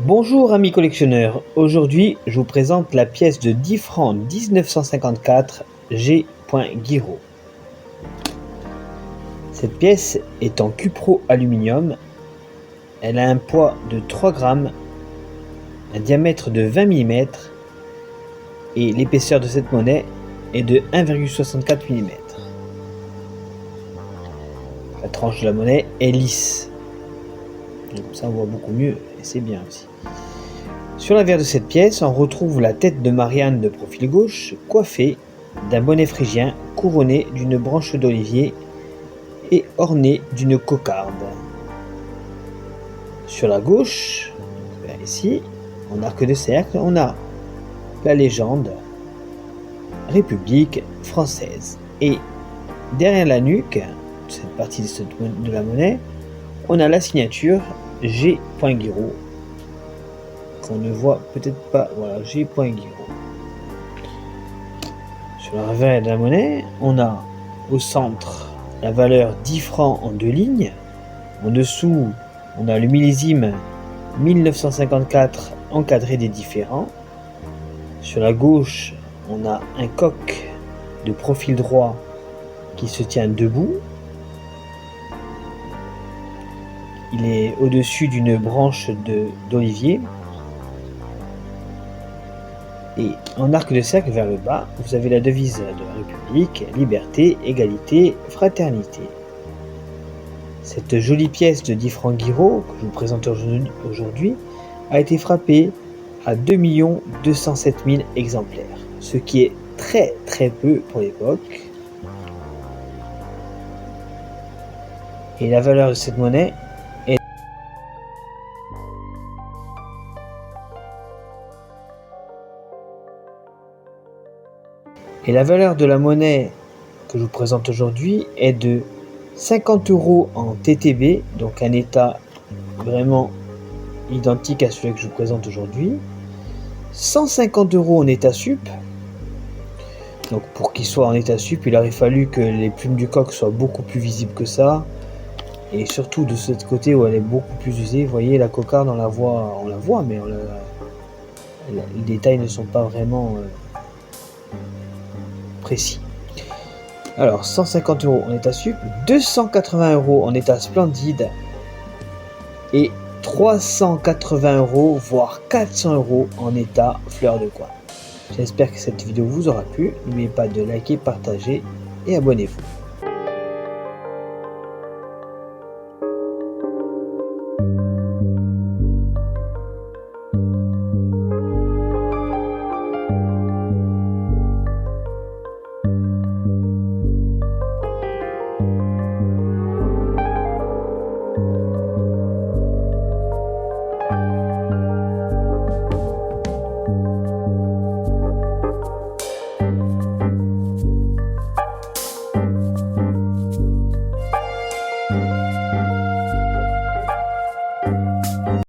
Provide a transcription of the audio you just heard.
Bonjour amis collectionneurs, aujourd'hui je vous présente la pièce de 10 francs 1954 G. Guiraud. Cette pièce est en cupro aluminium, elle a un poids de 3 grammes, un diamètre de 20 mm et l'épaisseur de cette monnaie est de 1,64 mm. La tranche de la monnaie est lisse, comme ça on voit beaucoup mieux et c'est bien aussi. Sur l'avers de cette pièce, on retrouve la tête de Marianne de profil gauche, coiffée d'un bonnet phrygien couronné d'une branche d'olivier et ornée d'une cocarde. Sur la gauche, ici, en arc de cercle, on a la légende République française. Et derrière la nuque, cette partie de la monnaie, on a la signature G. Guiraud. On ne voit peut-être pas, voilà, G. Guiraud. Sur le revers de la monnaie, on a au centre la valeur 10 francs en 2 lignes. En dessous, on a le millésime 1954 encadré des différents. Sur la gauche, on a un coq de profil droit qui se tient debout. Il est au-dessus d'une branche d'olivier. Et en arc de cercle vers le bas, vous avez la devise de la République, liberté, égalité, fraternité. Cette jolie pièce de 10 francs Guiraud, que je vous présente aujourd'hui, a été frappée à 2 207 000 exemplaires, ce qui est très peu pour l'époque. Et la valeur de cette monnaie Et la valeur de la monnaie que je vous présente aujourd'hui est de 50 € en TTB, donc un état vraiment identique à celui que je vous présente aujourd'hui. 150 € en état sup. Donc pour qu'il soit en état sup, il aurait fallu que les plumes du coq soient beaucoup plus visibles que ça. Et surtout de ce côté où elle est beaucoup plus usée. Vous voyez la cocarde, on la voit, mais les détails ne sont pas vraiment précis. Alors 150 € en état sup, 280 € en état splendide et 380 €, voire 400 € en état fleur de coin. J'espère que cette vidéo vous aura plu. N'oubliez pas de liker, partager et abonnez-vous.